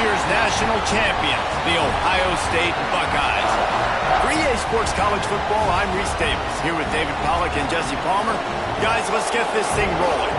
year's national champion, the Ohio State Buckeyes. For EA Sports College Football, I'm Reese Davis, here with David Pollack and Jesse Palmer. Guys, let's get this thing rolling.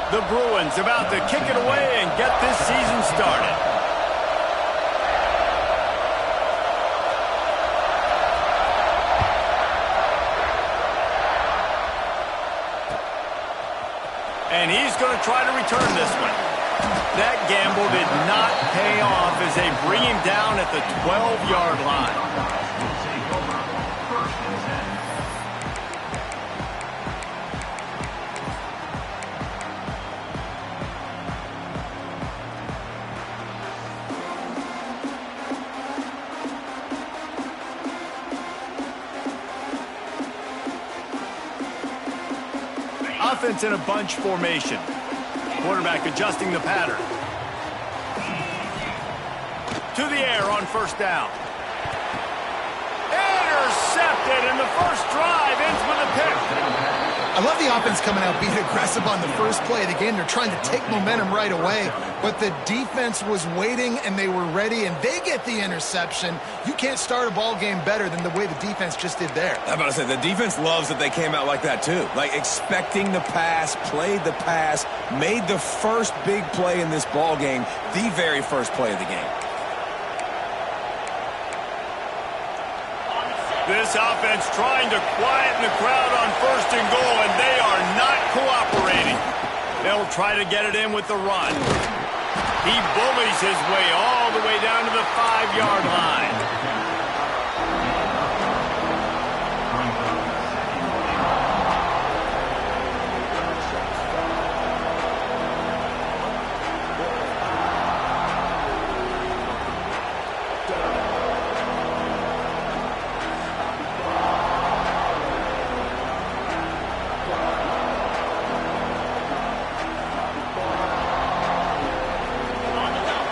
The Bruins about to kick it away and get this season started. And he's going to try to return this one. That gamble did not pay off as they bring him down at the 12-yard line. Offense in a bunch formation. Quarterback adjusting the pattern. To the air on first down. Intercepted, and the first drive ends with a pick. I love the offense coming out being aggressive on the first play of the game. They're trying to take momentum right away, but the defense was waiting, and they were ready, and they get the interception. You can't start a ball game better than the way the defense just did there. I'm about to say, the defense loves that they came out like that, too. Like, expecting the pass, played the pass, made the first big play in this ball game, the very first play of the game. This offense trying to quieten the crowd on first and goal, and they are not cooperating. They'll try to get it in with the run. He bullies his way all the way down to the 5-yard line.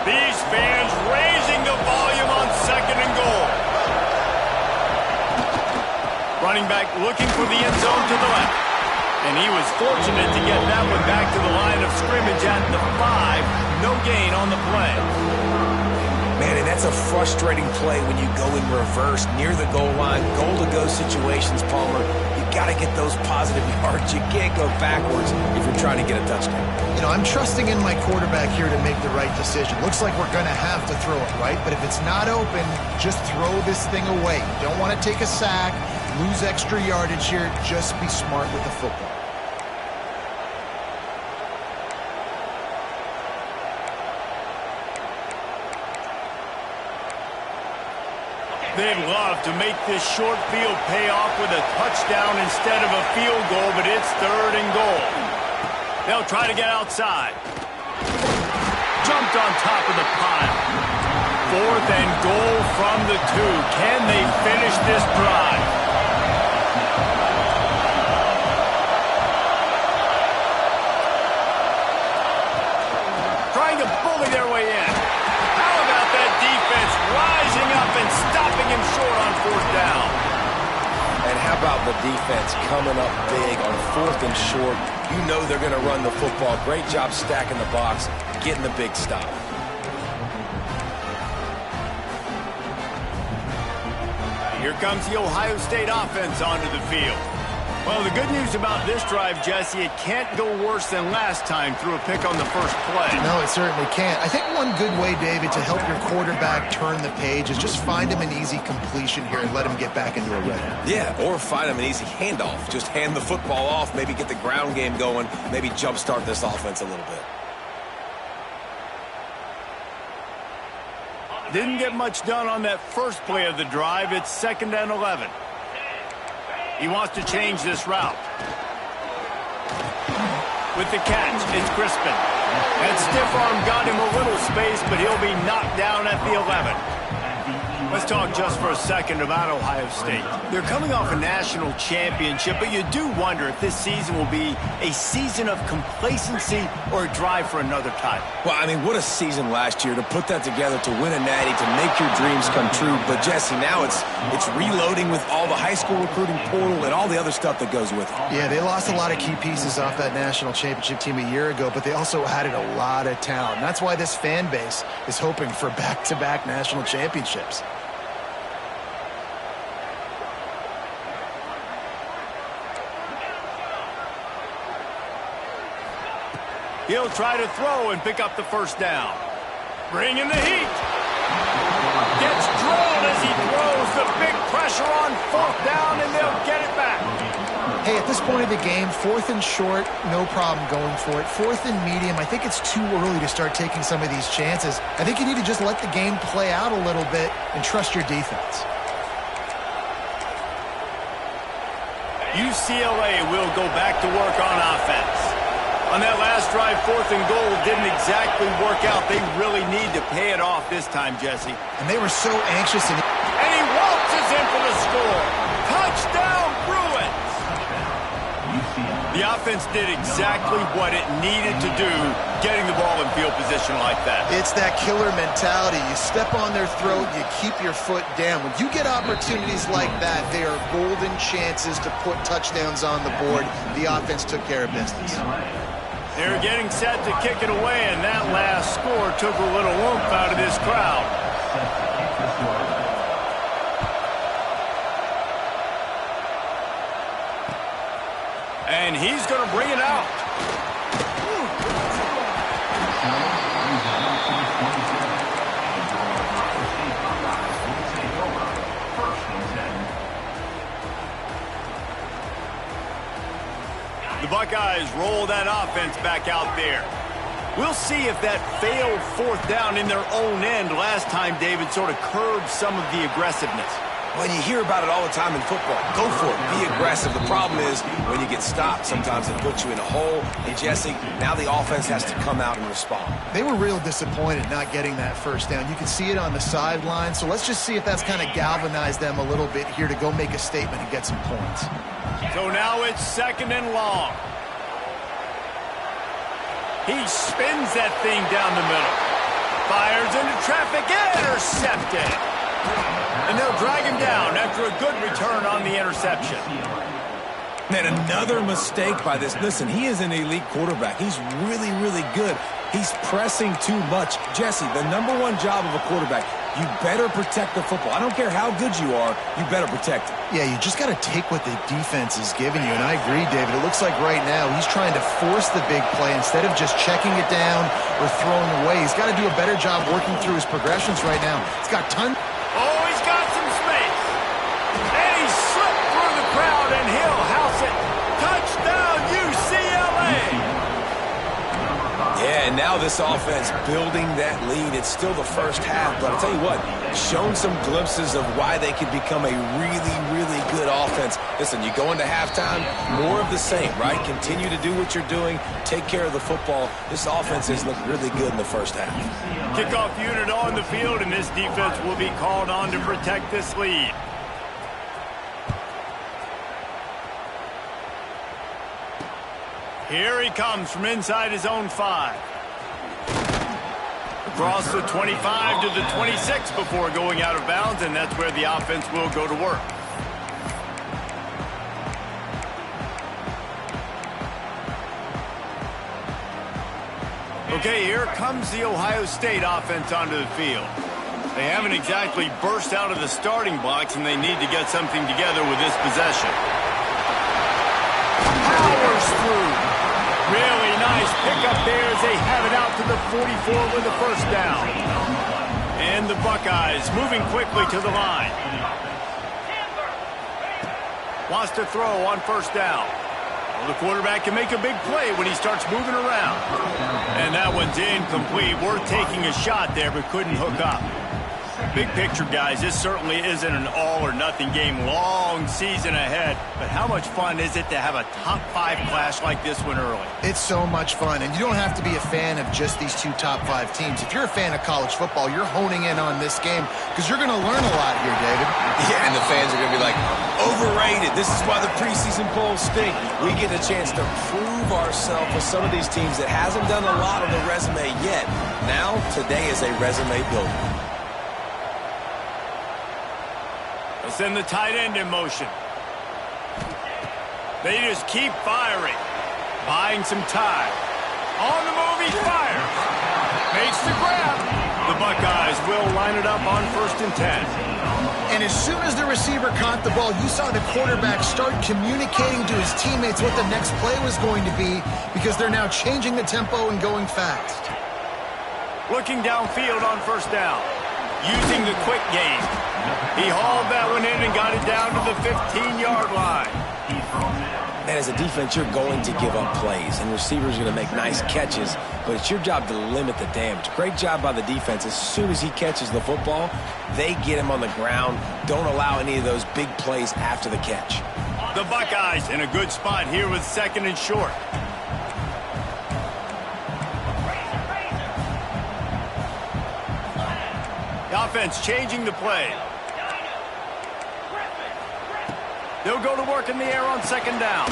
These fans raising the volume on second and goal. Running back looking for the end zone to the left. And he was fortunate to get that one back to the line of scrimmage at the 5. No gain on the play. Man, and that's a frustrating play when you go in reverse near the goal line, goal-to-go situations, Palmer. You got to get those positive yards. You can't go backwards if you're trying to get a touchdown. You know, I'm trusting in my quarterback here to make the right decision. Looks like we're going to have to throw it, right? But if it's not open, just throw this thing away. You don't want to take a sack, lose extra yardage here. Just be smart with the football. They'd love to make this short field pay off with a touchdown instead of a field goal, but it's third and goal. They'll try to get outside. Jumped on top of the pile. Fourth and goal from the 2. Can they finish this drive? Trying to bully their way in. How about that defense rising up and stopping him short on fourth down? And how about the defense coming up big on fourth and short? You know they're going to run the football. Great job stacking the box, getting the big stop. Here comes the Ohio State offense onto the field. Well, the good news about this drive, Jesse, it can't go worse than last time through a pick on the first play. No, it certainly can't. I think one good way, David, to help your quarterback turn the page is just find him an easy completion here and let him get back into a rhythm. Yeah, or find him an easy handoff. Just hand the football off, maybe get the ground game going, maybe jumpstart this offense a little bit. Didn't get much done on that first play of the drive. It's 2nd and 11. He wants to change this route. With the catch, it's Crispin. That stiff arm got him a little space, but he'll be knocked down at the 11. Let's talk just for a second about Ohio State. They're coming off a national championship, but you do wonder if this season will be a season of complacency or a drive for another title. Well, I mean, what a season last year to put that together, to win a natty, to make your dreams come true. But, Jesse, now it's reloading with all the high school recruiting portal and all the other stuff that goes with it. Yeah, they lost a lot of key pieces off that national championship team a year ago, but they also added a lot of talent. That's why this fan base is hoping for back-to-back national championships. He'll try to throw and pick up the first down. Bringing the heat. Gets drilled as he throws. The big pressure on 4th down, and they'll get it back. Hey, at this point of the game, 4th and short, no problem going for it. 4th and medium, I think it's too early to start taking some of these chances. I think you need to just let the game play out a little bit and trust your defense. UCLA will go back to work on offense. On that last drive, 4th and goal didn't exactly work out. They really need to pay it off this time, Jesse. And they were so anxious. And he waltzes in for the score. Touchdown, Bruins! The offense did exactly what it needed to do, getting the ball in field position like that. It's that killer mentality. You step on their throat, you keep your foot down. When you get opportunities like that, they are golden chances to put touchdowns on the board. The offense took care of business. They're getting set to kick it away, and that last score took a little oomph out of this crowd. And he's going to bring it out. The Buckeyes roll that offense back out there. We'll see if that failed 4th down in their own end last time, David, sort of curbed some of the aggressiveness. When you hear about it all the time in football, go for it. Be aggressive. The problem is when you get stopped, sometimes it puts you in a hole. And, Jesse, now the offense has to come out and respond. They were real disappointed not getting that first down. You can see it on the sideline. So let's just see if that's kind of galvanized them a little bit here to go make a statement and get some points. So now it's 2nd and long. He spins that thing down the middle. Fires into traffic, intercepted. And they'll drag him down after a good return on the interception. Man, another mistake by this. Listen, he is an elite quarterback. He's really, really good. He's pressing too much. Jesse, the #1 job of a quarterback, you better protect the football. I don't care how good you are, you better protect it. Yeah, you just got to take what the defense is giving you. And I agree, David. It looks like right now he's trying to force the big play instead of just checking it down or throwing away. He's got to do a better job working through his progressions right now. He's got tons. Oh, he's got some space. And he slipped through the crowd, and he'll house it. Touchdown, UCLA. Yeah, and now this offense building that lead. It's still the first half, but I'll tell you what, shown some glimpses of why they could become a really, really good offense. Listen, you go into halftime, more of the same, right? Continue to do what you're doing, take care of the football. This offense has looked really good in the first half. Kickoff unit on the field, and this defense will be called on to protect this lead. Here he comes from inside his own 5. Across the 25 to the 26 before going out of bounds, and that's where the offense will go to work. Okay, here comes the Ohio State offense onto the field. They haven't exactly burst out of the starting blocks, and they need to get something together with this possession. Powers through. Really nice pickup there as they have it out to the 44 with the first down. And the Buckeyes moving quickly to the line. Wants to throw on first down. Well, the quarterback can make a big play when he starts moving around. And that one's incomplete. We're taking a shot there, but couldn't hook up. Big picture, guys, this certainly isn't an all-or-nothing game. Long season ahead. But how much fun is it to have a top-5 clash like this one early? It's so much fun, and you don't have to be a fan of just these two top-5 teams. If you're a fan of college football, you're honing in on this game because you're going to learn a lot here, David. Yeah, and the fans are going to be like, overrated. This is why the preseason polls stink. We get a chance to prove ourselves with some of these teams that hasn't done a lot on the resume yet. Now, today is a resume builder. Send the tight end in motion. They just keep firing. Buying some time. On the move, he fires. Makes the grab. The Buckeyes will line it up on 1st and 10. And as soon as the receiver caught the ball, you saw the quarterback start communicating to his teammates what the next play was going to be because they're now changing the tempo and going fast. Looking downfield on 1st down. Using the quick game. He hauled that one in and got it down to the 15-yard line. And as a defense, you're going to give up plays, and receivers are going to make nice catches, but it's your job to limit the damage. Great job by the defense. As soon as he catches the football, they get him on the ground. Don't allow any of those big plays after the catch. The Buckeyes in a good spot here with 2nd and short. The offense changing the play. They'll go to work in the air on 2nd down.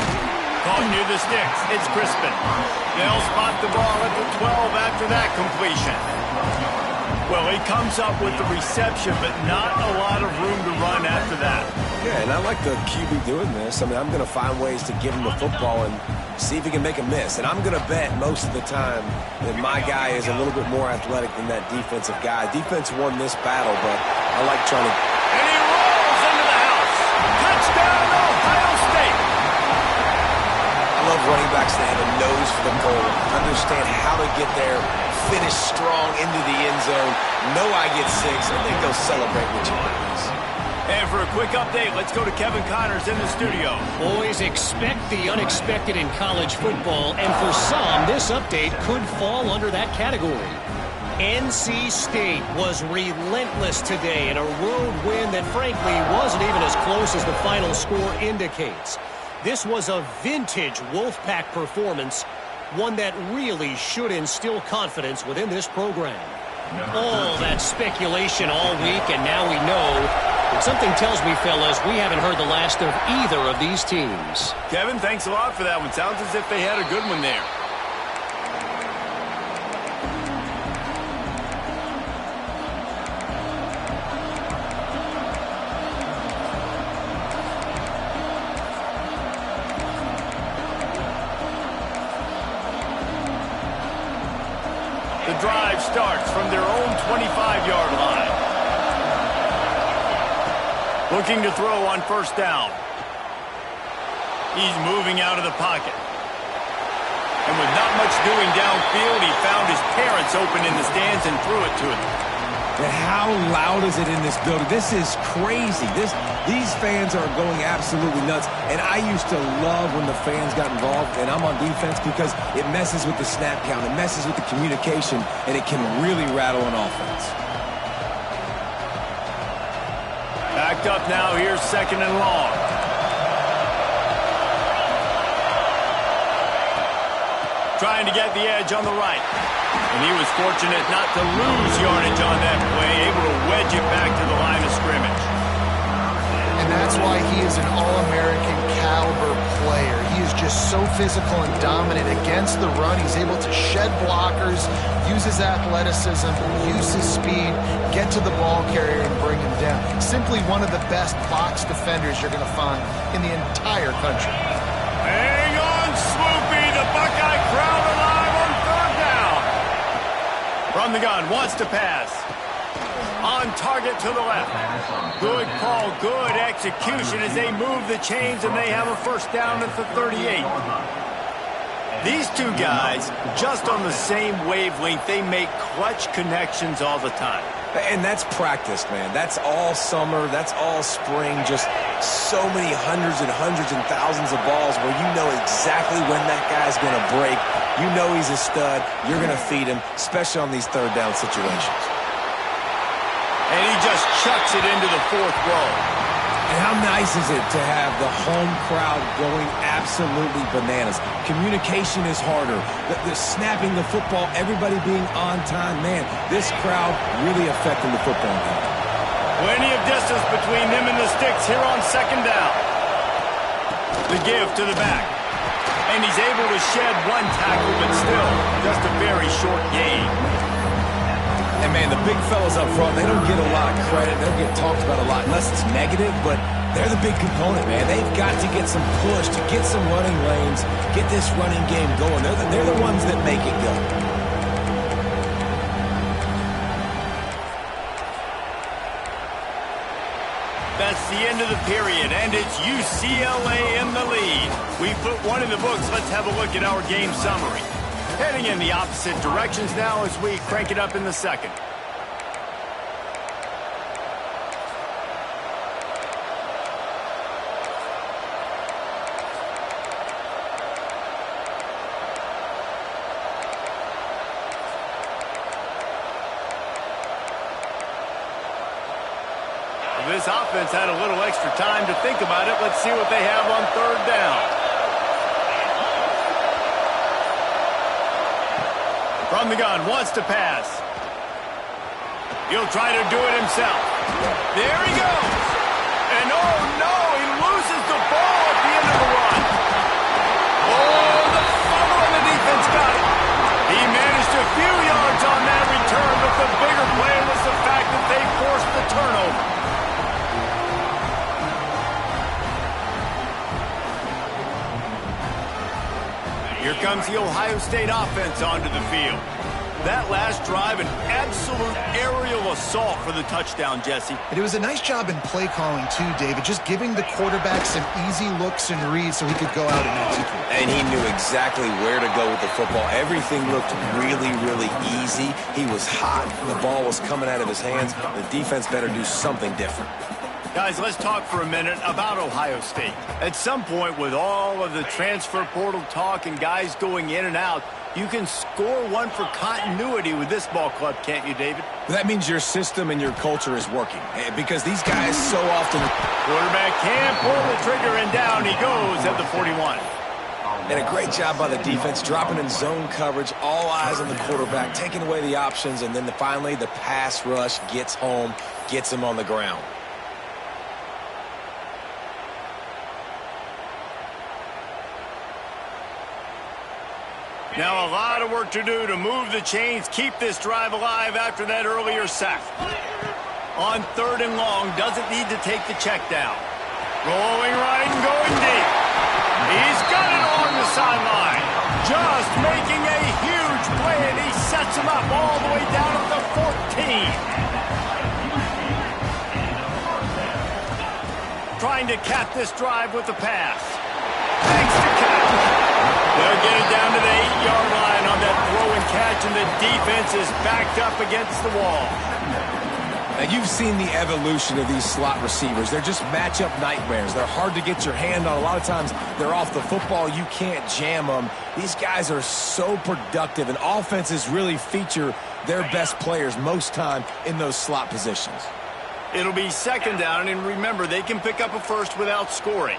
Caught near the sticks. It's Crispin. They'll spot the ball at the 12 after that completion. Well, he comes up with the reception, but not a lot of room to run after that. Yeah, and I like the QB doing this. I mean, I'm going to find ways to give him the football and see if he can make a miss. And I'm going to bet most of the time that my guy is a little bit more athletic than that defensive guy. Defense won this battle, but I like trying to... And he rolls into the house. Touchdown, Ohio State. I love running backs that have a nose for the goal, understand how to get there, finish strong into the end zone, know I get 6, and then go celebrate with your buddies. And for a quick update, let's go to Kevin Connors in the studio. Boys, expect the unexpected in college football, and for some, this update could fall under that category. NC State was relentless today in a road win that frankly wasn't even as close as the final score indicates. This was a vintage Wolfpack performance, one that really should instill confidence within this program. All that speculation all week, and now we know. But something tells me, fellas, we haven't heard the last of either of these teams. Kevin, thanks a lot for that one. Sounds as if they had a good one there. The drive starts from their own 25-yard line. Looking to throw on 1st down. He's moving out of the pocket. And with not much doing downfield, he found his parents open in the stands and threw it to him. But how loud is it in this building? This is crazy. These fans are going absolutely nuts. And I used to love when the fans got involved, and I'm on defense because it messes with the snap count, it messes with the communication, and it can really rattle an offense. Backed up now, here's 2nd and long. Trying to get the edge on the right. And he was fortunate not to lose yardage on that play, able to wedge it back to the line of scrimmage. And that's why he is an All-American caliber player. He is just so physical and dominant against the run. He's able to shed blockers, use his athleticism, use his speed, get to the ball carrier and bring him down. Simply one of the best box defenders you're going to find in the entire country. Hang on, Swoopy. The Buckeye crowd alive on 3rd down. From the gun, wants to pass. On target to the left. Good call, good execution as they move the chains and they have a 1st down at the 38. These two guys, just on the same wavelength, they make clutch connections all the time. And that's practice, man. That's all summer. That's all spring. Just so many hundreds and thousands of balls where you know exactly when that guy's going to break. You know he's a stud. You're going to feed him, especially on these 3rd down situations. And he he just chucks it into the fourth row. And how nice is it to have the home crowd going absolutely bananas? Communication is harder. The snapping the football, everybody being on time. Man, this crowd really affecting the football game. Plenty of distance between him and the sticks here on second down. The give to the back. And he's able to shed one tackle, but still just a very short gain. And, man, the big fellas up front, they don't get a lot of credit. They don't get talked about a lot unless it's negative, but they're the big component, man. They've got to get some push, to get some running lanes, get this running game going. They're the ones that make it go. That's the end of the period, and it's UCLA in the lead. We put one in the books. Let's have a look at our game summary. Heading in the opposite directions now as we crank it up in the second. This offense had a little extra time to think about it. Let's see what they have on third down. From the gun, wants to pass. He'll try to do it himself. There he goes. And oh no, he loses the ball at the end of the run. Oh, the fumble and the defense got it. He managed a few yards on that return, but the bigger play was the fact that they forced the turnover. Here comes the Ohio State offense onto the field. That last drive, an absolute aerial assault for the touchdown, Jesse. And it was a nice job in play calling, too, David, just giving the quarterback some easy looks and reads so he could go out and execute. And he knew exactly where to go with the football. Everything looked really, really easy. He was hot. The ball was coming out of his hands. The defense better do something different. Guys, let's talk for a minute about Ohio State. At some point, with all of the transfer portal talk and guys going in and out, you can score one for continuity with this ball club, can't you, David? That means your system and your culture is working. Because these guys so often... Quarterback can pull the trigger, and down he goes at the 41. And a great job by the defense, dropping in zone coverage, all eyes on the quarterback, taking away the options, and then finally the pass rush gets home, gets him on the ground. Now a lot of work to do to move the chains, keep this drive alive after that earlier sack. On third and long, doesn't need to take the check down. Rolling right and going deep. He's got it along the sideline. Just making a huge play, and he sets him up all the way down at the 14. Trying to cap this drive with the pass. Thanks to Cap. They'll get it down to the 8-yard line on that throw and catch, and the defense is backed up against the wall. Now, you've seen the evolution of these slot receivers. They're just matchup nightmares. They're hard to get your hand on. A lot of times, they're off the football. You can't jam them. These guys are so productive, and offenses really feature their best players most time in those slot positions. It'll be second down, and remember, they can pick up a first without scoring.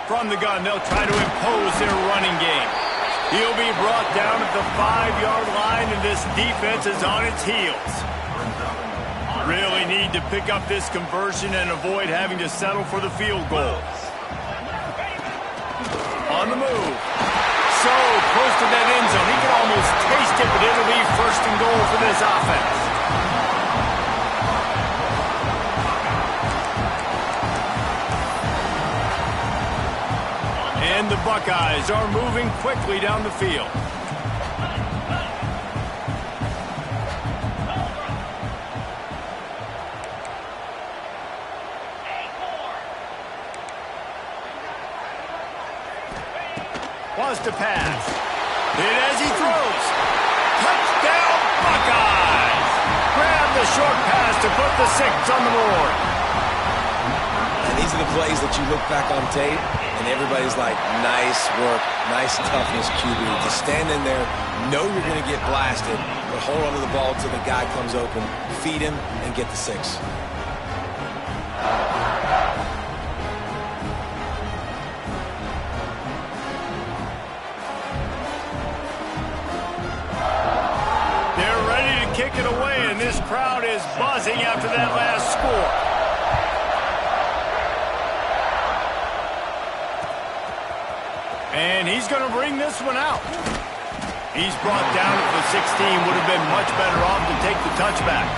From the gun, they'll try to impose their running game. He'll be brought down at the 5-yard line, and this defense is on its heels. Really need to pick up this conversion and avoid having to settle for the field goal. On the move. So close to that end zone. He can almost taste it, but it'll be first and goal for this offense. And the Buckeyes are moving quickly down the field. Wants to pass. Hit as he throws. Touchdown, Buckeyes! Grab the short pass to put the 6 on the board. And these are the plays that you look back on tape, and everybody's like, nice work, nice toughness, QB. To stand in there, know you're going to get blasted, but hold on to the ball until the guy comes open, feed him, and get the 6. They're ready to kick it away, and this crowd is buzzing after that last score. And he's going to bring this one out. He's brought down at the 16. Would have been much better off to take the touchback.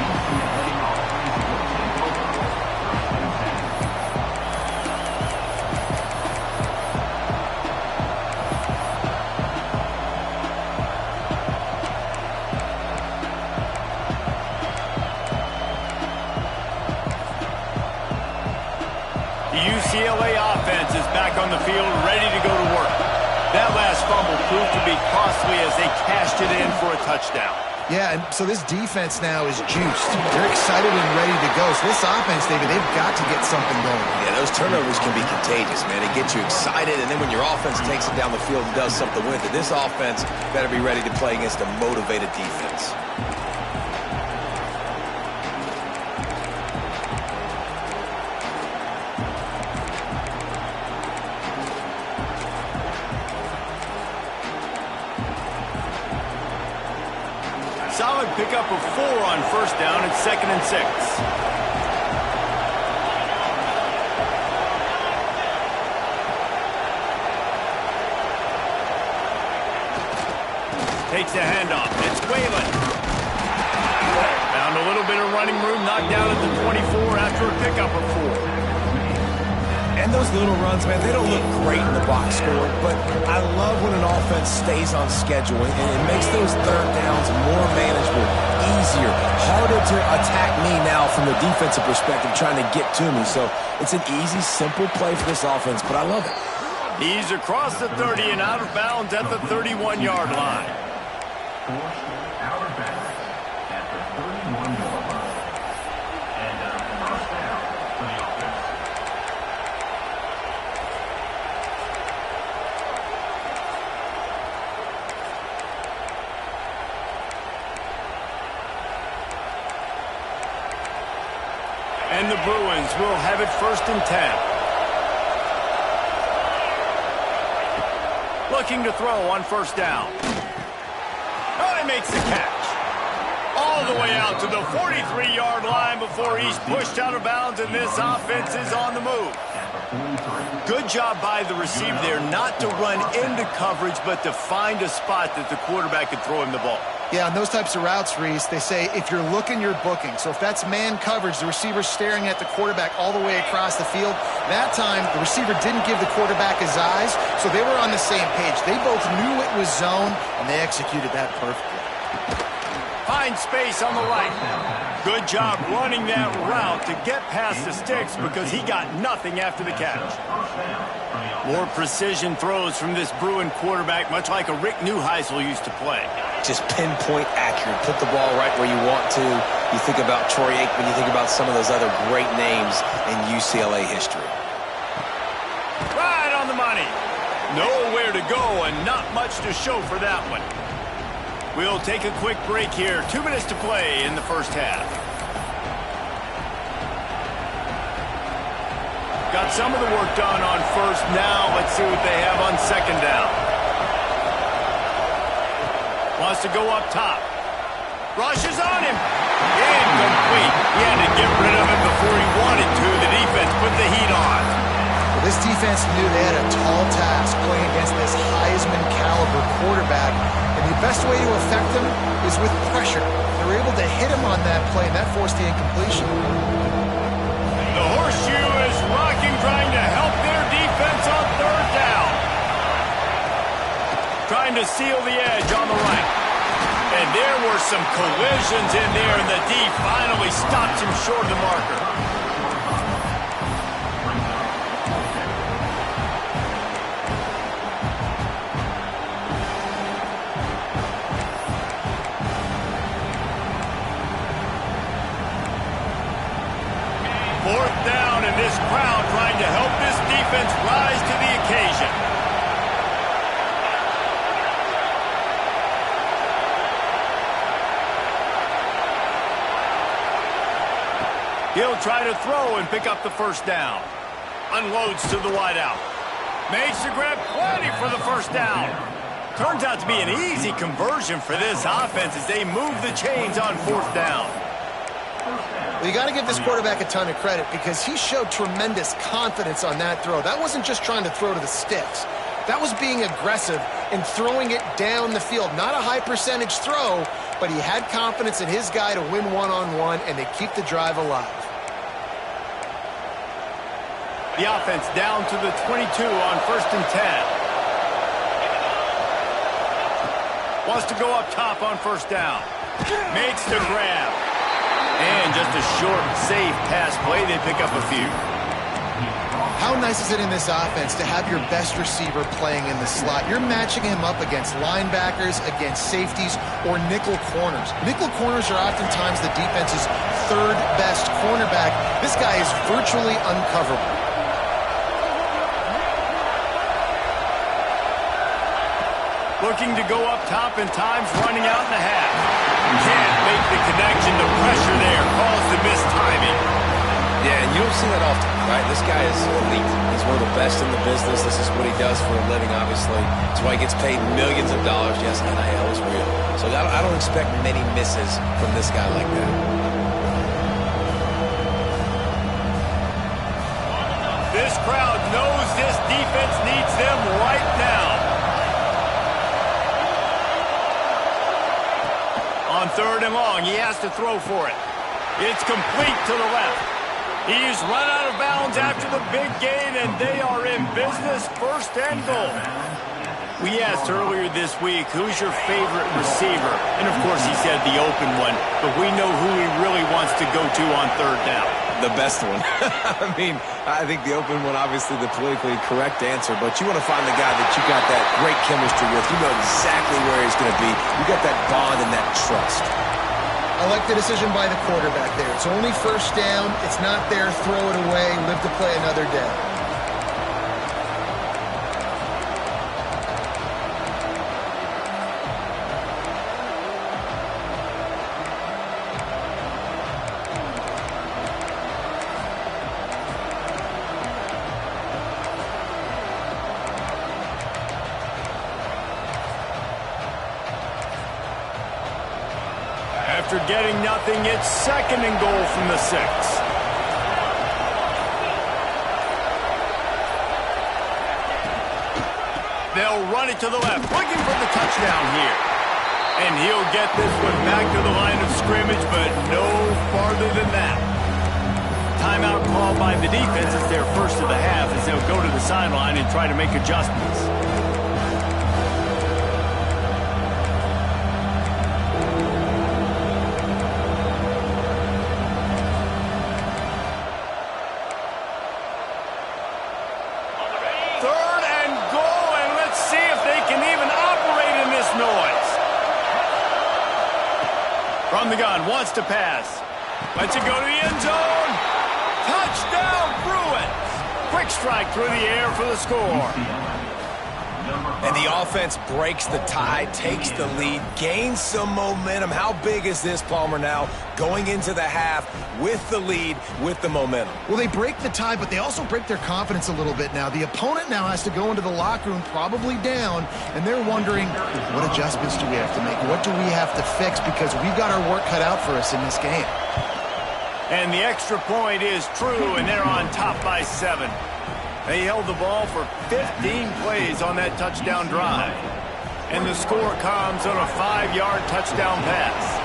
The UCLA offense is back on the field, ready to go to work. That last fumble proved to be costly as they cashed it in for a touchdown. Yeah, and so this defense now is juiced. They're excited and ready to go. So this offense, David, they've got to get something going. Yeah, those turnovers can be contagious, man. They get you excited, and then when your offense takes it down the field and does something with it, this offense better be ready to play against a motivated defense. Solid pickup of 4 on first down and 2nd and 6. Takes a handoff. It's Whalen. Found a little bit of running room, knocked down at the 24 after a pickup of 4. And those little runs, man, they don't look great in the box score, but I love when an offense stays on schedule, and it makes those third downs more manageable, easier, harder to attack me now from the defensive perspective trying to get to me. So it's an easy, simple play for this offense, but I love it. He's across the 30 and out of bounds at the 31-yard line. Out of bounds at the 31-yard line. And first down for the offense. And the Bruins will have it 1st and 10. Looking to throw on first down. Oh, he makes the catch. All the way out to the 43-yard line before he's pushed out of bounds, and this offense is on the move. Good job by the receiver there not to run into coverage, but to find a spot that the quarterback could throw him the ball. Yeah, on those types of routes, Reese, they say if you're looking, you're booking. So if that's man coverage, the receiver's staring at the quarterback all the way across the field. That time, the receiver didn't give the quarterback his eyes, so they were on the same page. They both knew it was zone, and they executed that perfectly. Find space on the right. Good job running that route to get past the sticks because he got nothing after the catch. More precision throws from this Bruin quarterback, much like a Rick Neuheisel used to play. Just pinpoint accurate. Put the ball right where you want to. You think about Troy Aikman, you think about some of those other great names in UCLA history. Right on the money. Nowhere to go and not much to show for that one. We'll take a quick break here. 2 minutes to play in the first half. Got some of the work done on first. Now let's see what they have on second down. Wants to go up top. Rushes on him. Incomplete. He had to get rid of it before he wanted to. The defense put the heat on. Well, this defense knew they had a tall task playing against this Heisman-caliber quarterback, and the best way to affect them is with pressure. They were able to hit him on that play, and that forced the incompletion. The horseshoe is rocking, trying to help their defense on third down. Trying to seal the edge on the right. And there were some collisions in there, and the D finally stops him short of the marker. Fourth down, and this crowd trying to help this defense rise to the occasion. They'll try to throw and pick up the first down. Unloads to the wideout. Makes the grab plenty for the first down. Turns out to be an easy conversion for this offense as they move the chains on fourth down. Well, you got to give this quarterback a ton of credit because he showed tremendous confidence on that throw. That wasn't just trying to throw to the sticks. That was being aggressive and throwing it down the field. Not a high percentage throw, but he had confidence in his guy to win one-on-one, and they keep the drive alive. The offense down to the 22 on 1st and 10. Wants to go up top on first down. Makes the grab. And just a short, safe pass play. They pick up a few. How nice is it in this offense to have your best receiver playing in the slot? You're matching him up against linebackers, against safeties, or nickel corners. Nickel corners are oftentimes the defense's third best cornerback. This guy is virtually uncoverable. Looking to go up top and time's running out in the half. Can't make the connection. The pressure there caused the missed timing. Yeah, and you don't see that often, right? This guy is elite. He's one of the best in the business. This is what he does for a living, obviously. That's why he gets paid millions of dollars. Yes, NIL is real. So I don't expect many misses from this guy like that. This crowd knows this defense needs them right now. On 3rd and long, he has to throw for it. It's complete to the left. He's run out of bounds after the big gain, and they are in business. 1st and goal. We asked earlier this week, who's your favorite receiver? And, of course, he said the open one, but we know who he really wants to go to on 3rd down. The best one. I mean, I think the open one, obviously the politically correct answer, but you want to find the guy that you got that great chemistry with. You know exactly where he's going to be. You got that bond and that trust. I like the decision by the quarterback there. It's only 1st down. It's not there. Throw it away. Live to play another day. After getting nothing, it's 2nd and goal from the 6. They'll run it to the left, looking for the touchdown here. And he'll get this one back to the line of scrimmage, but no farther than that. Timeout called by the defense is their first of the half as they'll go to the sideline and try to make adjustments. From the gun, wants to pass. Lets it go to the end zone. Touchdown, Bruins. Quick strike through the air for the score. And the offense breaks the tie, takes the lead, gains some momentum. How big is this, Palmer, now going into the half with the lead, with the momentum? Well, they break the tie, but they also break their confidence a little bit now. The opponent now has to go into the locker room probably down, and they're wondering, what adjustments do we have to make? What do we have to fix? Because we've got our work cut out for us in this game. And the extra point is true, and they're on top by 7. They held the ball for 15 plays on that touchdown drive. And the score comes on a 5-yard touchdown pass.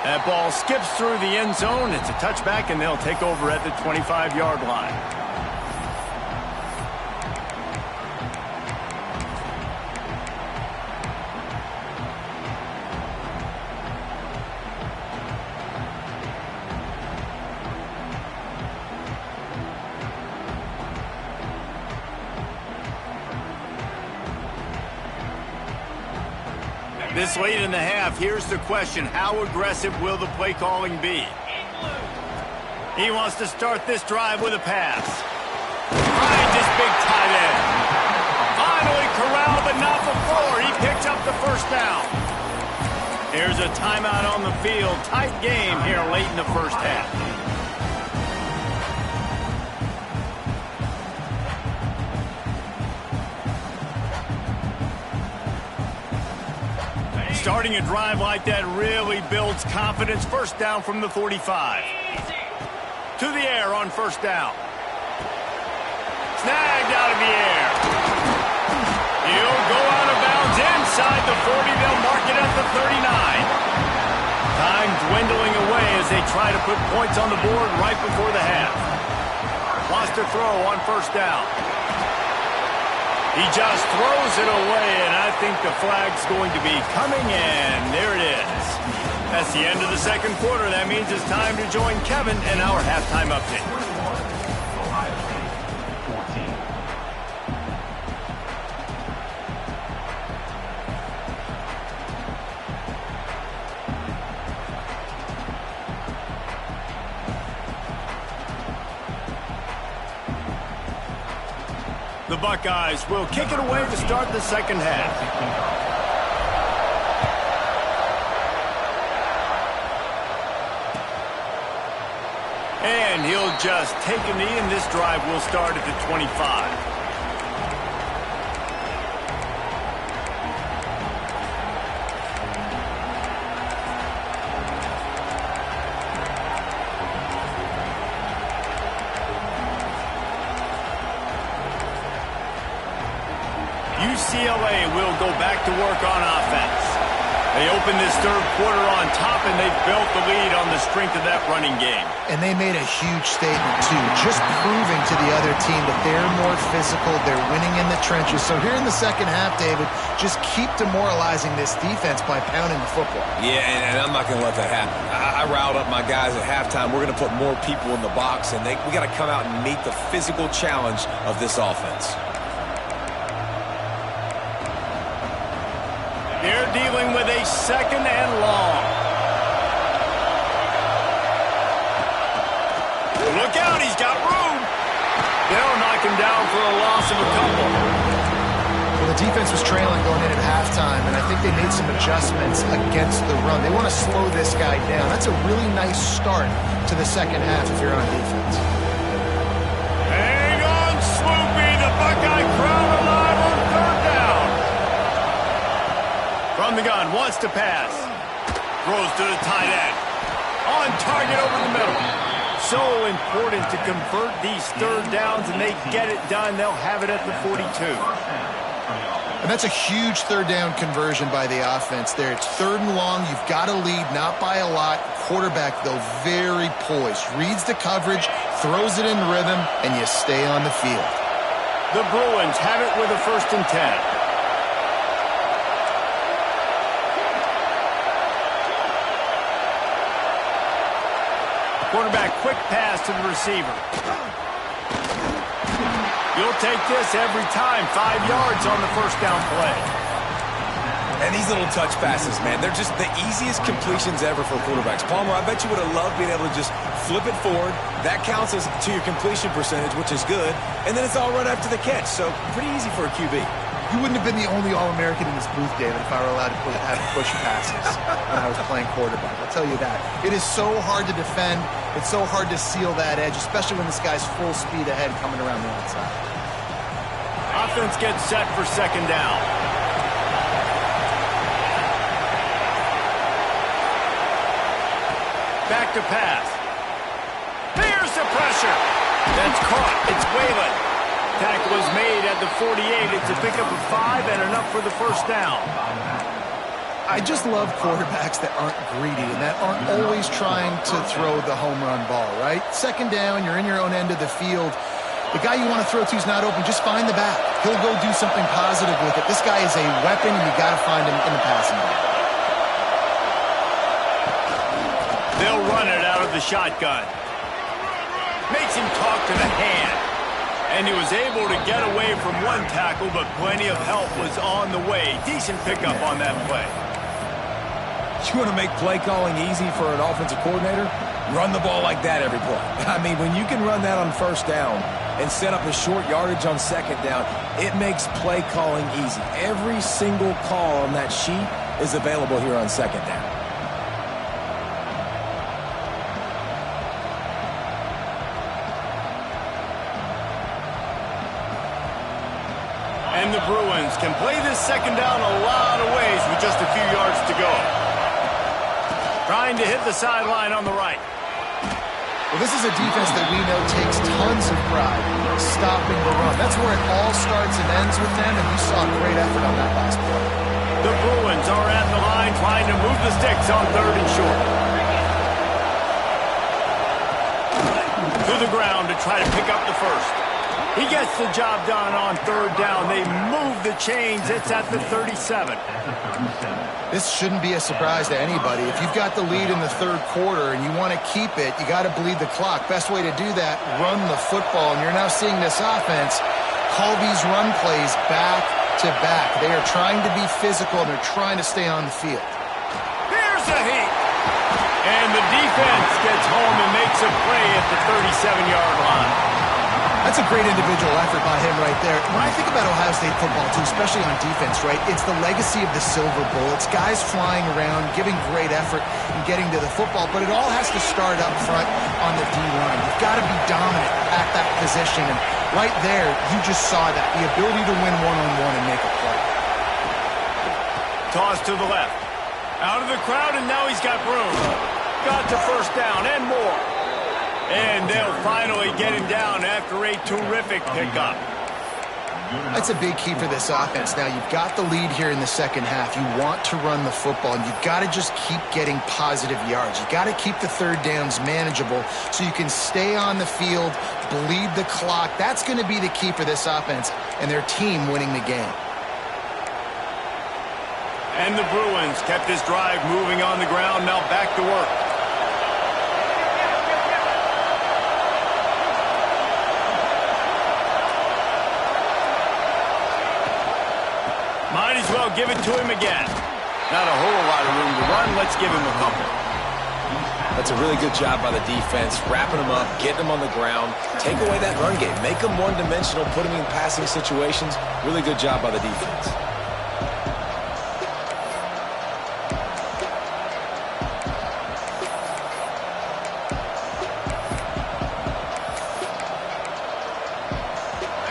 That ball skips through the end zone. It's a touchback, and they'll take over at the 25-yard line. This late in the half, here's the question. How aggressive will the play calling be? He wants to start this drive with a pass. Finds this big tight end. Finally corralled, but not before. He picks up the first down. Here's a timeout on the field. Tight game here late in the first half. Starting a drive like that really builds confidence. First down from the 45. To the air on first down. Snagged out of the air. He'll go out of bounds inside the 40. They'll mark it at the 39. Time dwindling away as they try to put points on the board right before the half. Lost a throw on first down. He just throws it away, and I think the flag's going to be coming in. There it is. That's the end of the second quarter. That means it's time to join Kevin in our halftime update. Ohio State 14. The Buckeyes will kick it away to start the second half. And he'll just take a knee, and this drive will start at the 25. UCLA will go back to work on offense. They open this third quarter on top, and they've built the lead on the strength of that running game. And they made a huge statement, too, just proving to the other team that they're more physical, they're winning in the trenches. So here in the second half, David, just keep demoralizing this defense by pounding the football. Yeah, and I'm not going to let that happen. I riled up my guys at halftime. We're going to put more people in the box, and we got to come out and meet the physical challenge of this offense. They're dealing with a second and long. Look out, he's got room. They'll knock him down for a loss of a couple. Well, the defense was trailing going in at halftime, and I think they made some adjustments against the run. They want to slow this guy down. That's a really nice start to the second half if you're on defense. Hang on, Swoopy. The Buckeye crowd alive on third down. From the gun, wants to pass. Throws to the tight end. On target over the middle. So important to convert these third downs, and they get it done. They'll have it at the 42. And that's a huge third down conversion by the offense there. It's third and long. You've got to lead, not by a lot. Quarterback, though, very poised. Reads the coverage, throws it in rhythm, and you stay on the field. The Bruins have it with a 1st and 10. Quarterback, quick pass to the receiver. You'll take this every time. 5 yards on the first down play. And these little touch passes, man, they're just the easiest completions ever for quarterbacks. Palmer, I bet you would have loved being able to just flip it forward. That counts as to your completion percentage, which is good. And then it's all right after the catch. So pretty easy for a QB. You wouldn't have been the only All-American in this booth, David, if I were allowed to have push passes when I was playing quarterback. I'll tell you that. It is so hard to defend. It's so hard to seal that edge, especially when this guy's full speed ahead coming around the outside. Offense gets set for second down. Back to pass. There's the pressure. That's caught. It's Whalen. Tackle is made at the 48. It's a pickup of 5 and enough for the first down. I just love quarterbacks that aren't greedy and that aren't always trying to throw the home run ball, right? Second down, you're in your own end of the field. The guy you want to throw to is not open. Just find the back. He'll go do something positive with it. This guy is a weapon, and you got to find him in the passing game. They'll run it out of the shotgun. Makes him talk to the hand. And he was able to get away from one tackle, but plenty of help was on the way. Decent pickup on that play. You want to make play calling easy for an offensive coordinator? Run the ball like that every play. I mean, when you can run that on first down, and set up a short yardage on second down, it makes play calling easy. Every single call on that sheet is available here on second down. And the Bruins can play this second down a lot of ways with just a few yards to go. Trying to hit the sideline on the right. Well, this is a defense that we know takes tons of pride stopping the run. That's where it all starts and ends with them, and you saw great effort on that last play. The Bruins are at the line trying to move the sticks on 3rd and short. To the ground to try to pick up the first. He gets the job done on 3rd down. They move the chains. It's at the 37. This shouldn't be a surprise to anybody. If you've got the lead in the 3rd quarter and you want to keep it, you got to bleed the clock. Best way to do that, run the football. And you're now seeing this offense call these run plays back to back. They are trying to be physical, and they're trying to stay on the field. Here's a heat. And the defense gets home and makes a play at the 37-yard line. That's a great individual effort by him right there. When I think about Ohio State football, too, especially on defense, right, it's the legacy of the Silver Bullets, guys flying around, giving great effort and getting to the football, but it all has to start up front on the D-line. You've got to be dominant at that position, and right there, you just saw that, the ability to win one-on-one and make a play. Toss to the left. Out of the crowd, and now he's got room. Got to 1st down and more. And they'll finally get him down after a terrific pickup. That's a big key for this offense. Now, you've got the lead here in the second half. You want to run the football, and you've got to just keep getting positive yards. You've got to keep the 3rd downs manageable so you can stay on the field, bleed the clock. That's going to be the key for this offense and their team winning the game. And the Bruins kept this drive moving on the ground. Now back to work. Might as well give it to him again. Not a whole lot of room to run. Let's give him a couple. That's a really good job by the defense, wrapping them up, getting them on the ground, take away that run game, make them one-dimensional, put them in passing situations. Really good job by the defense.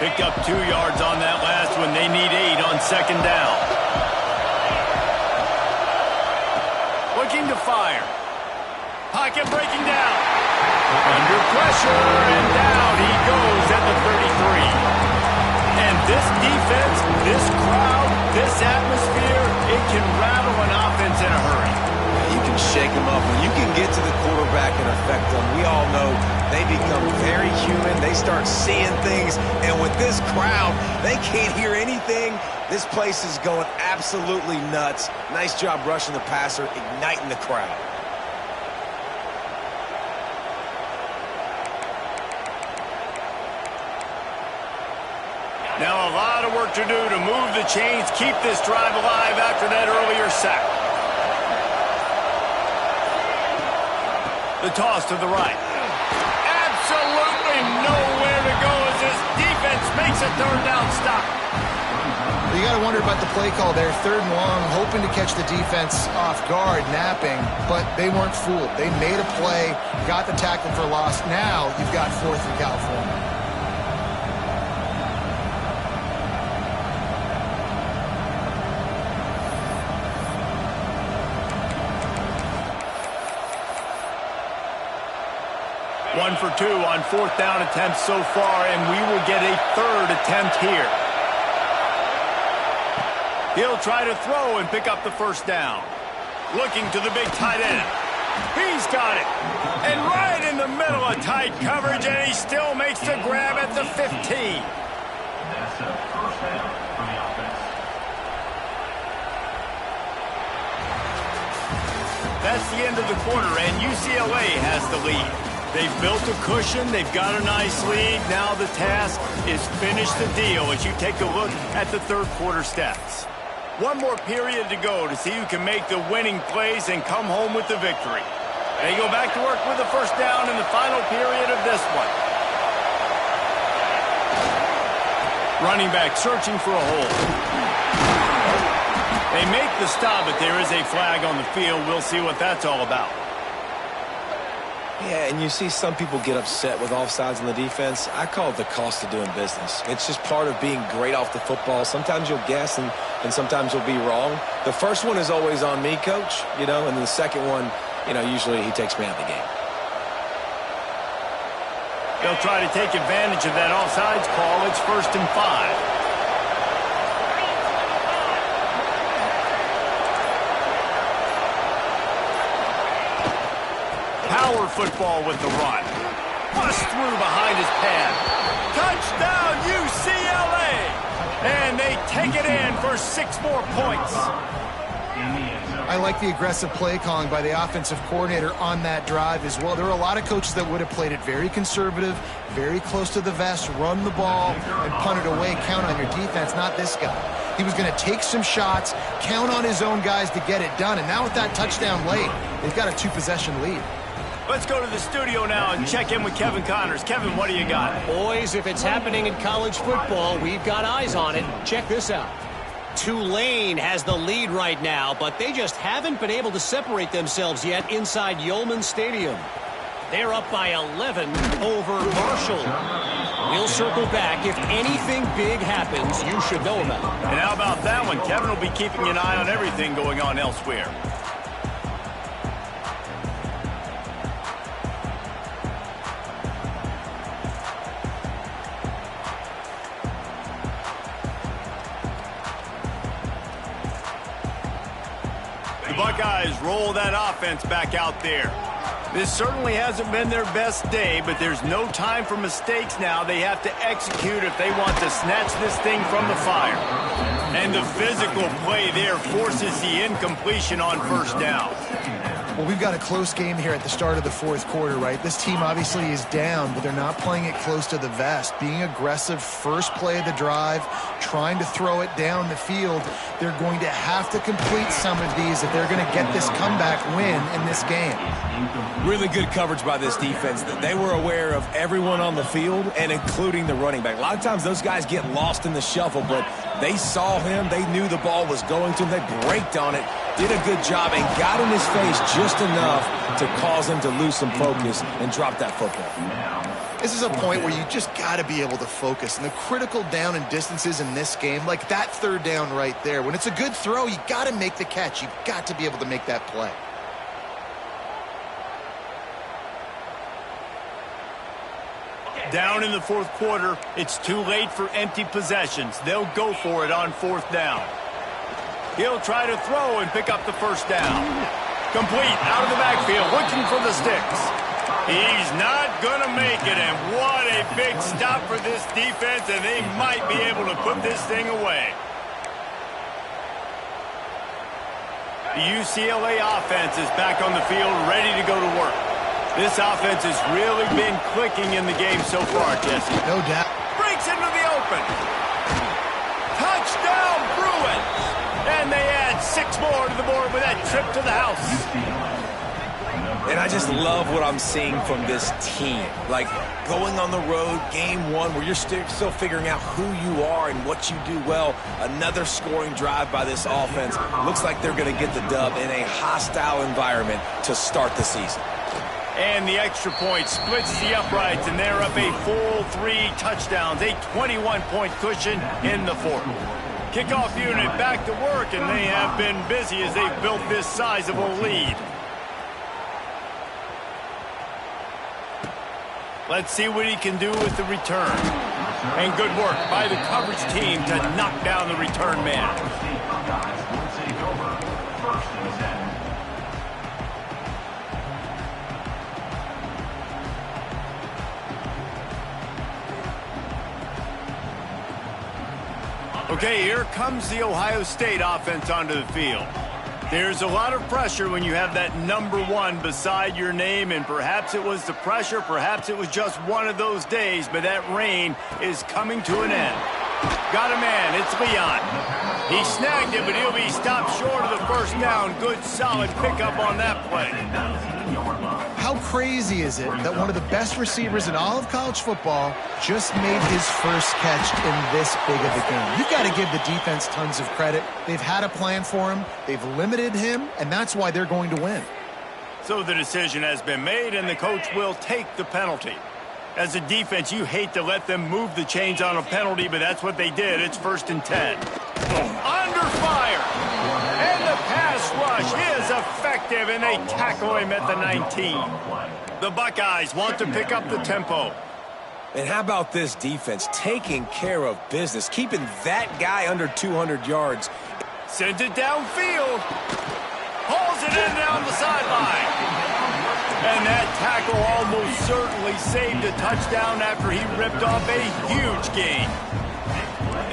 Picked up 2 yards on that last one. They need 8 on second down. Looking to fire. Pocket breaking down. Under pressure, and down he goes at the 33. And this defense, this crowd, this atmosphere, it can rattle an offense in a hurry. You can shake them up. When you can get to the quarterback and affect them, we all know they become very human. They start seeing things, and with this crowd, they can't hear anything. This place is going absolutely nuts. Nice job rushing the passer, igniting the crowd. Now a lot of work to do to move the chains, keep this drive alive after that earlier sack. The toss to the right. Absolutely nowhere to go as this defense makes a 3rd down stop. You got to wonder about the play call there. 3rd and long, hoping to catch the defense off guard, napping, but they weren't fooled. They made a play, got the tackle for loss. Now you've got 4th and California. One for 2 on 4th down attempts so far, and we will get a 3rd attempt here. He'll try to throw and pick up the 1st down. Looking to the big tight end. He's got it. And right in the middle of tight coverage, and he still makes the grab at the 15. That's a 1st down for the offense. That's the end of the quarter, and UCLA has the lead. They've built a cushion. They've got a nice lead. Now the task is finish the deal as you take a look at the 3rd quarter stats. One more period to go to see who can make the winning plays and come home with the victory. They go back to work with the 1st down in the final period of this one. Running back searching for a hole. They make the stop, but there is a flag on the field. We'll see what that's all about. Yeah, and you see some people get upset with offsides in the defense. I call it the cost of doing business. It's just part of being great off the football. Sometimes you'll guess and sometimes you'll be wrong. The first one is always on me, coach, and then the second one, usually he takes me out of the game. They'll try to take advantage of that offsides call. It's 1st and 5. Power football with the run. Bust through behind his pad. Touchdown, UCLA! And they take it in for 6 more points. I like the aggressive play calling by the offensive coordinator on that drive as well. There are a lot of coaches that would have played it very conservative, very close to the vest, run the ball, and punt it away, count on your defense. Not this guy. He was going to take some shots, count on his own guys to get it done. And now with that touchdown late, they've got a 2-possession lead. Let's go to the studio now and check in with Kevin Connors. Kevin, what do you got? Boys, if it's happening in college football, we've got eyes on it. Check this out. Tulane has the lead right now, but they just haven't been able to separate themselves yet inside Yulman Stadium. They're up by 11 over Marshall. We'll circle back. If anything big happens, you should know about it. And how about that one? Kevin will be keeping an eye on everything going on elsewhere. The Buckeyes roll that offense back out there. This certainly hasn't been their best day, but there's no time for mistakes now. They have to execute if they want to snatch this thing from the fire. And the physical play there forces the incompletion on 1st down. Well, we've got a close game here at the start of the 4th quarter, right? This team obviously is down, but they're not playing it close to the vest. Being aggressive, first play of the drive, trying to throw it down the field. They're going to have to complete some of these if they're going to get this comeback win in this game. Really good coverage by this defense. They were aware of everyone on the field and including the running back. A lot of times those guys get lost in the shuffle, but they saw him. They knew the ball was going to him. They braked on it, did a good job, and got in his face just enough to cause him to lose some focus and drop that football. This is a point where you just got to be able to focus. And the critical down and distances in this game, like that 3rd down right there, when it's a good throw, you got to make the catch. You've got to be able to make that play. Down in the 4th quarter, it's too late for empty possessions. They'll go for it on 4th down. He'll try to throw and pick up the 1st down. Complete out of the backfield, looking for the sticks. He's not going to make it, and what a big stop for this defense, and they might be able to put this thing away. The UCLA offense is back on the field, ready to go to work. This offense has really been clicking in the game so far, Jesse. No doubt. Breaks into the open. Touchdown, Bruins. And they add 6 more to the board with that trip to the house. And I just love what I'm seeing from this team. Like, going on the road, game 1, where you're still figuring out who you are and what you do well. Another scoring drive by this offense. Looks like they're going to get the dub in a hostile environment to start the season. And the extra point splits the uprights, and they're up a full 3 touchdowns, a 21-point cushion in the 4th. Kickoff unit back to work, and they have been busy as they've built this sizable lead. Let's see what he can do with the return. And good work by the coverage team to knock down the return man. Okay, here comes the Ohio State offense onto the field. There's a lot of pressure when you have that number 1 beside your name, and perhaps it was the pressure, perhaps it was just one of those days, but that reign is coming to an end. Got a man, it's Leon. He snagged it, but he'll be stopped short of the 1st down. Good, solid pickup on that play. How crazy is it that one of the best receivers in all of college football just made his first catch in this big of a game? You've got to give the defense tons of credit. They've had a plan for him. They've limited him, and that's why they're going to win. So the decision has been made, and the coach will take the penalty. As a defense, you hate to let them move the chains on a penalty, but that's what they did. It's 1st and 10. Under fire. And the pass rush is effective, and they tackle him at the 19. The Buckeyes want to pick up the tempo. And how about this defense taking care of business, keeping that guy under 200 yards. Sends it downfield. Hauls it in down the sideline. And that tackle almost certainly saved a touchdown after he ripped off a huge gain.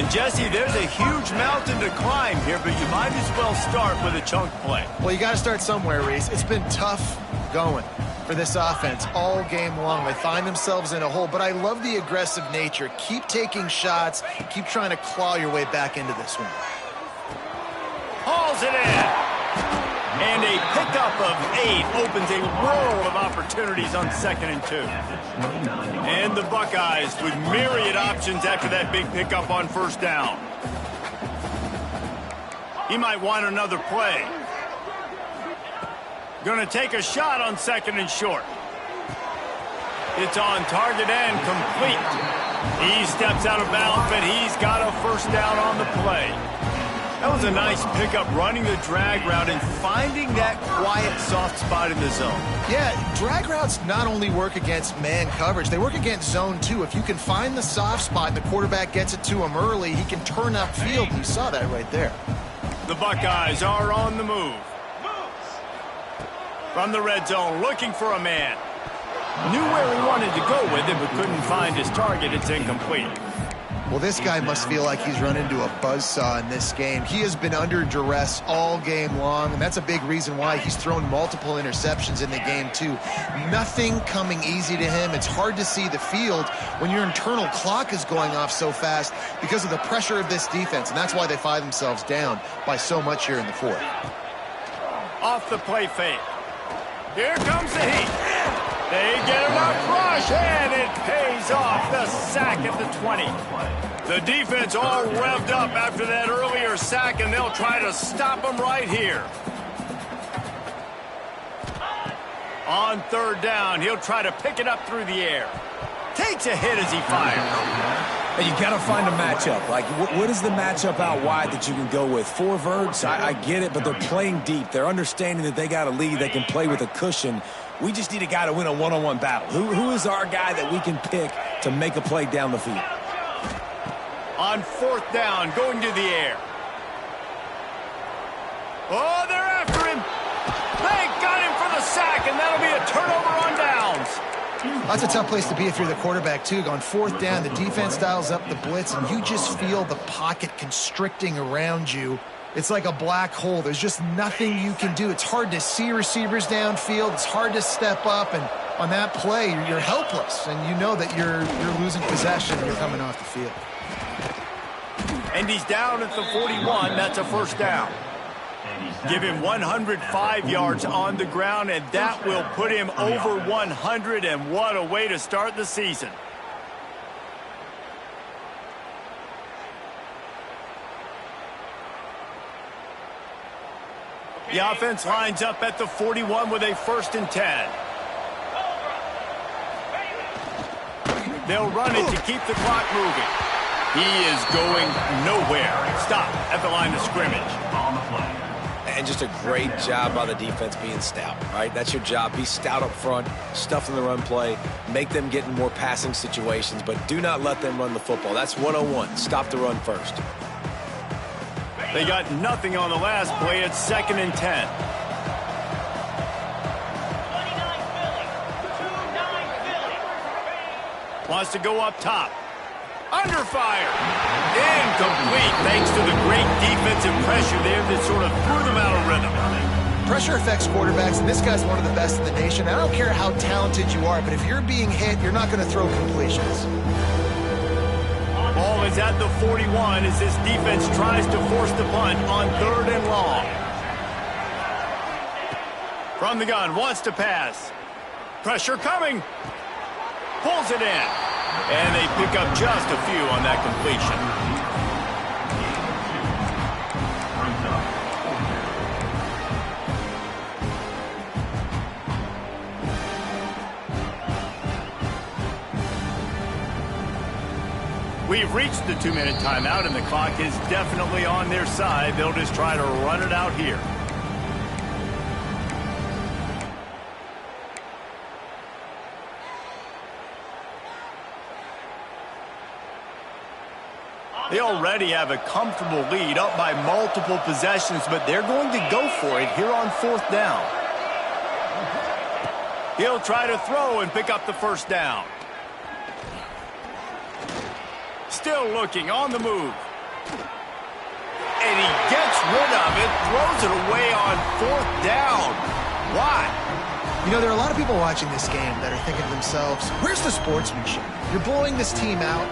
And, Jesse, there's a huge mountain to climb here, but you might as well start with a chunk play. Well, you got to start somewhere, Reese. It's been tough going for this offense all game long. They find themselves in a hole, but I love the aggressive nature. Keep taking shots. Keep trying to claw your way back into this one. Hauls it in. And a pickup of 8 opens a world of opportunities on 2nd and 2. And the Buckeyes with myriad options after that big pickup on 1st down. He might want another play. Going to take a shot on 2nd and short. It's on target and complete. He steps out of bounds, but he's got a 1st down on the play. That was a nice pickup, running the drag route and finding that quiet, soft spot in the zone. Yeah, drag routes not only work against man coverage, they work against zone too. If you can find the soft spot and the quarterback gets it to him early, he can turn upfield. You saw that right there. The Buckeyes are on the move. From the red zone, looking for a man. Knew where he wanted to go with it, but couldn't find his target. It's incomplete. Well, this guy must feel like he's run into a buzzsaw in this game. He has been under duress all game long, and that's a big reason why he's thrown multiple interceptions in the game, too. Nothing coming easy to him. It's hard to see the field when your internal clock is going off so fast because of the pressure of this defense, and that's why they find themselves down by so much here in the 4th. Off the play fake. Here comes the heat. They get enough rush, and it pays off. The sack at the 20. The defense all revved up after that earlier sack, and they'll try to stop them right here. On 3rd down, he'll try to pick it up through the air. Takes a hit as he fires. And you got to find a matchup. Like, what is the matchup out wide that you can go with? 4 verts, I get it, but they're playing deep. They're understanding that they got a lead. They can play with a cushion. We just need a guy to win a one-on-one battle. Who is our guy that we can pick to make a play down the field? On 4th down, going to the air. Oh, they're after him. They got him for the sack, and that'll be a turnover on downs. That's a tough place to be if you're the quarterback, too. On 4th down, the defense dials up the blitz, and you just feel the pocket constricting around you. It's like a black hole. There's just nothing you can do. It's hard to see receivers downfield. It's hard to step up, and on that play, you're helpless, and you know that you're losing possession and you're coming off the field. And he's down at the 41. That's a 1st down. Give him 105 yards on the ground, and that will put him over 100, and what a way to start the season. The offense lines up at the 41 with a 1st and 10. They'll run it to keep the clock moving. He is going nowhere. Stop at the line of scrimmage. On the play. And just a great job by the defense being stout, right? That's your job. Be stout up front, stuff in the run play, make them get in more passing situations, but do not let them run the football. That's 101. Stop the run first. They got nothing on the last play. It's 2nd and 10. Wants to go up top. Under fire. Incomplete, thanks to the great defensive pressure there that sort of threw them out of rhythm. Pressure affects quarterbacks, and this guy's one of the best in the nation. I don't care how talented you are, but if you're being hit, you're not going to throw completions. Ball is at the 41 as this defense tries to force the punt on 3rd and long. From the gun, wants to pass. Pressure coming. Pulls it in. And they pick up just a few on that completion. We've reached the 2-minute timeout, and the clock is definitely on their side. They'll just try to run it out here. They already have a comfortable lead, up by multiple possessions, but they're going to go for it here on 4th down. He'll try to throw and pick up the first down. Still looking, on the move. And he gets rid of it, throws it away on 4th down. Why? You know, there are a lot of people watching this game that are thinking to themselves, where's the sportsmanship? You're blowing this team out.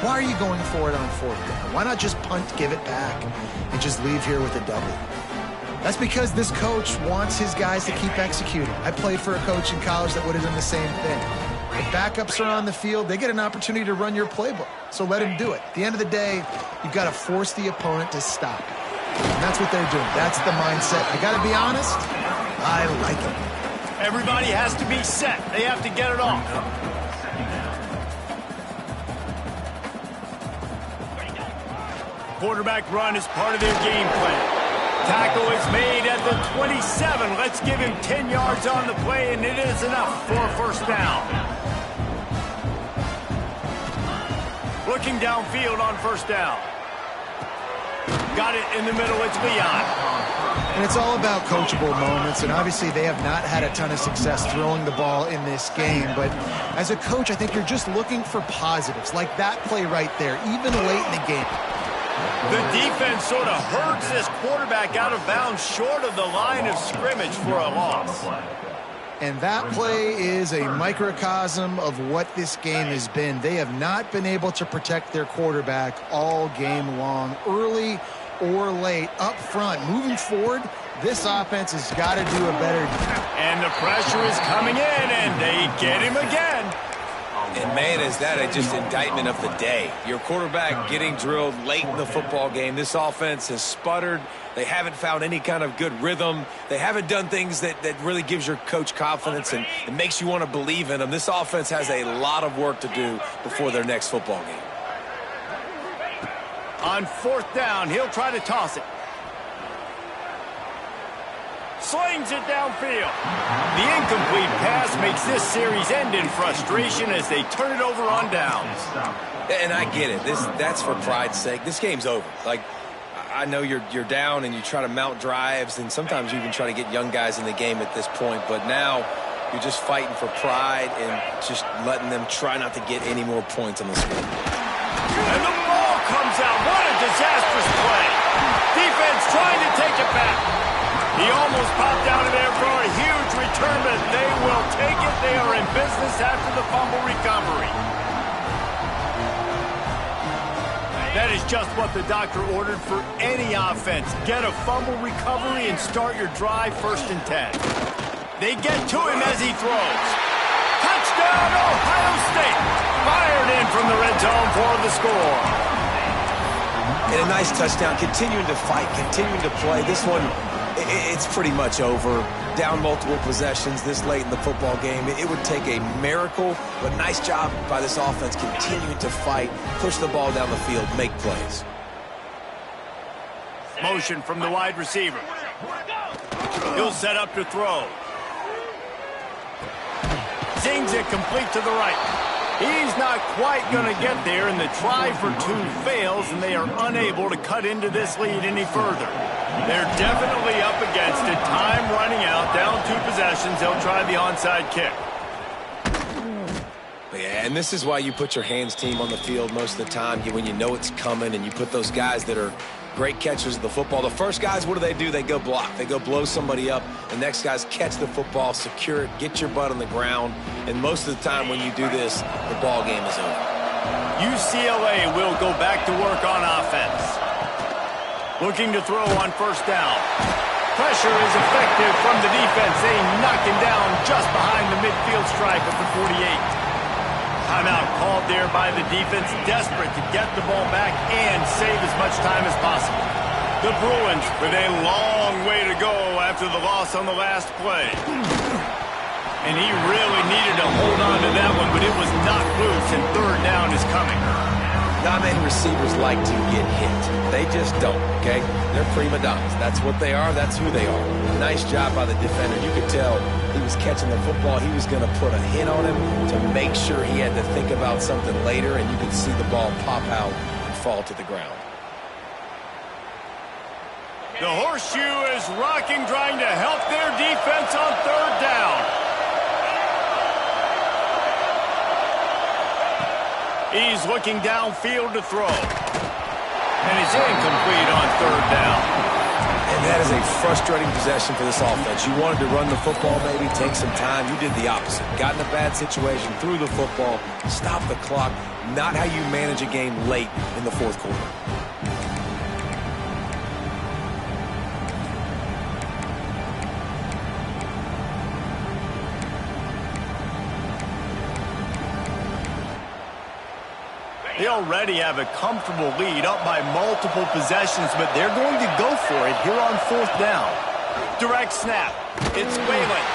Why are you going for it on 4th down? Why not just punt, give it back, and just leave here with a W? That's because this coach wants his guys to keep executing. I played for a coach in college that would have done the same thing. The backups are on the field. They get an opportunity to run your playbook, so let him do it. At the end of the day, you've got to force the opponent to stop. And that's what they're doing. That's the mindset. I got to be honest, I like it. Everybody has to be set. They have to get it off. Quarterback run is part of their game plan. Tackle is made at the 27. Let's give him 10 yards on the play, and it is enough for a first down. Looking downfield on first down. Got it in the middle. It's Leon. And it's all about coachable moments, and obviously they have not had a ton of success throwing the ball in this game, but as a coach, I think you're just looking for positives, like that play right there, even late in the game. The defense sort of hurts this quarterback out of bounds short of the line of scrimmage for a loss. And that play is a microcosm of what this game has been. They have not been able to protect their quarterback all game long, early or late, up front. Moving forward, this offense has got to do a better job. And the pressure is coming in, and they get him again. And, man, is that just indictment of the day. Your quarterback getting drilled late in the football game. This offense has sputtered. They haven't found any kind of good rhythm. They haven't done things that really gives your coach confidence and makes you want to believe in them. This offense has a lot of work to do before their next football game. On 4th down, he'll try to toss it. Slings it downfield. The incomplete pass makes this series end in frustration as they turn it over on downs. And I get it. That's for pride's sake. This game's over. Like, I know you're down and you try to mount drives, and sometimes you even try to get young guys in the game at this point. But now you're just fighting for pride and just letting them try not to get any more points on the score. And the ball comes out. What a disastrous play. Defense trying to take it back. He almost popped out of there for a huge return, but they will take it. They are in business after the fumble recovery. That is just what the doctor ordered for any offense. Get a fumble recovery and start your drive 1st and 10. They get to him as he throws. Touchdown, Ohio State. Fired in from the red zone for the score. And a nice touchdown. Continuing to fight, continuing to play. This one, it's pretty much over. Down multiple possessions this late in the football game. It would take a miracle, but nice job by this offense continuing to fight, push the ball down the field, make plays. Motion from the wide receiver. He'll set up to throw. Zings it complete to the right. He's not quite going to get there, and the try for 2 fails, and they are unable to cut into this lead any further. They're definitely up against it. Time running out, down 2 possessions. They'll try the onside kick. Yeah, and this is why you put your hands team on the field most of the time when you know it's coming, and you put those guys that are great catchers of the football. The first guys, what do? They go block. They go blow somebody up. The next guys catch the football, secure it, get your butt on the ground. And most of the time when you do this, the ball game is over. UCLA will go back to work on offense. Looking to throw on 1st down. Pressure is effective from the defense. They knock him down just behind the midfield stripe at the 48. Timeout called there by the defense, desperate to get the ball back and save as much time as possible. The Bruins with a long way to go after the loss on the last play. And he really needed to hold on to that one, but it was knocked loose, and third down is coming. Not many receivers like to get hit. They just don't, okay? They're prima donnas. That's what they are. That's who they are. Nice job by the defender. You could tell he was catching the football. He was going to put a hit on him to make sure he had to think about something later, and you could see the ball pop out and fall to the ground. The horseshoe is rocking, trying to help their defense on third down. He's looking downfield to throw. And he's incomplete on third down. And that is a frustrating possession for this offense. You wanted to run the football, maybe take some time. You did the opposite. Got in a bad situation, threw the football, stopped the clock. Not how you manage a game late in the fourth quarter. They already have a comfortable lead, up by multiple possessions, but they're going to go for it here on fourth down. Direct snap. It's Whalen.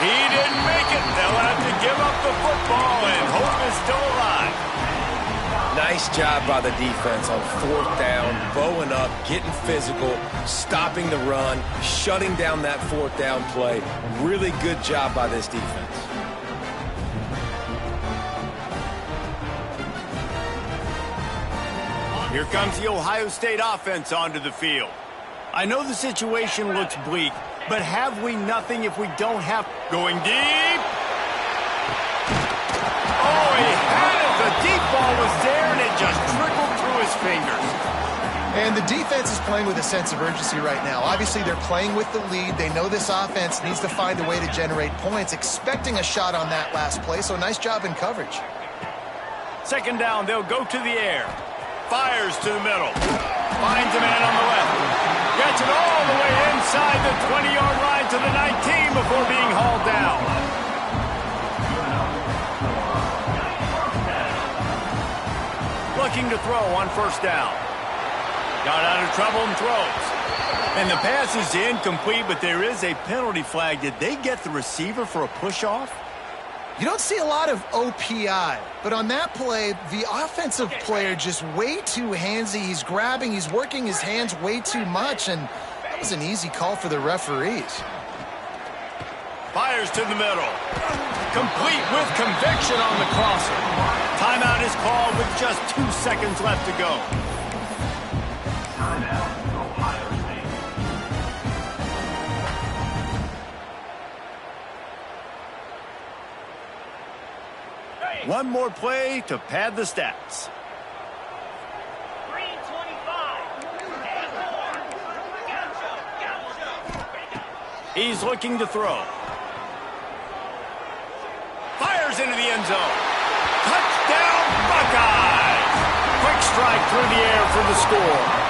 He didn't make it. They'll have to give up the football, and hope is still alive. Nice job by the defense on fourth down, bowing up, getting physical, stopping the run, shutting down that fourth down play. Really good job by this defense. Here comes the Ohio State offense onto the field. I know the situation looks bleak, but have we nothing if we don't have... Going deep. Oh, he had it. The deep ball was there, and it just trickled through his fingers. And the defense is playing with a sense of urgency right now. Obviously, they're playing with the lead. They know this offense needs to find a way to generate points, expecting a shot on that last play, so nice job in coverage. Second down, they'll go to the air. Fires to the middle. Finds a man on the left. Gets it all the way inside the 20-yard line to the 19 before being hauled down. Looking to throw on first down. Got out of trouble and throws. And the pass is incomplete, but there is a penalty flag. Did they get the receiver for a push-off? You don't see a lot of OPI, but on that play, the offensive player just way too handsy. He's grabbing, he's working his hands way too much, and that was an easy call for the referees. Fires to the middle. Complete with conviction on the crosser. Timeout is called with just 2 seconds left to go. Timeout, Ohio State. One more play to pad the stats. 3:25. He's looking to throw. Fires into the end zone. Touchdown, Buckeyes! Quick strike through the air for the score.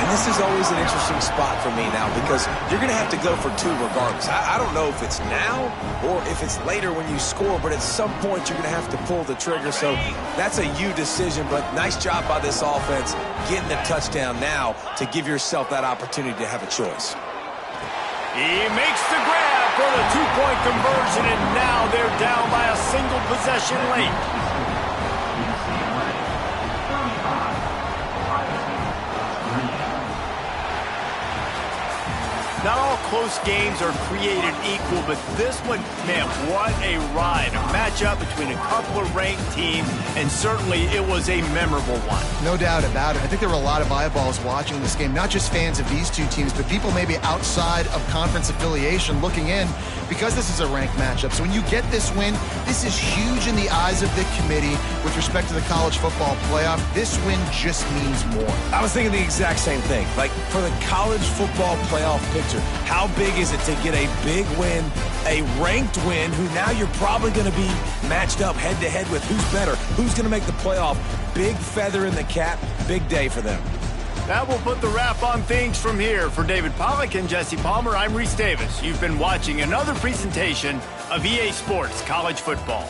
And this is always an interesting spot for me now because you're going to have to go for two regardless. I don't know if it's now or if it's later when you score, but at some point you're going to have to pull the trigger. So that's a you decision, but nice job by this offense getting the touchdown now to give yourself that opportunity to have a choice. He makes the grab for the two-point conversion, and now they're down by a single possession late. Not all close games are created equal, but this one, man, what a ride. A matchup between a couple of ranked teams, and certainly it was a memorable one. No doubt about it. I think there were a lot of eyeballs watching this game, not just fans of these two teams, but people maybe outside of conference affiliation looking in because this is a ranked matchup. So when you get this win, this is huge in the eyes of the committee with respect to the college football playoff. This win just means more. I was thinking the exact same thing. Like, for the college football playoff picture, how big is it to get a big win, a ranked win, who now you're probably going to be matched up head-to-head with who's better, who's going to make the playoff. Big feather in the cap, big day for them. That will put the wrap on things from here. For David Pollack and Jesse Palmer, I'm Reese Davis. You've been watching another presentation of EA Sports College Football.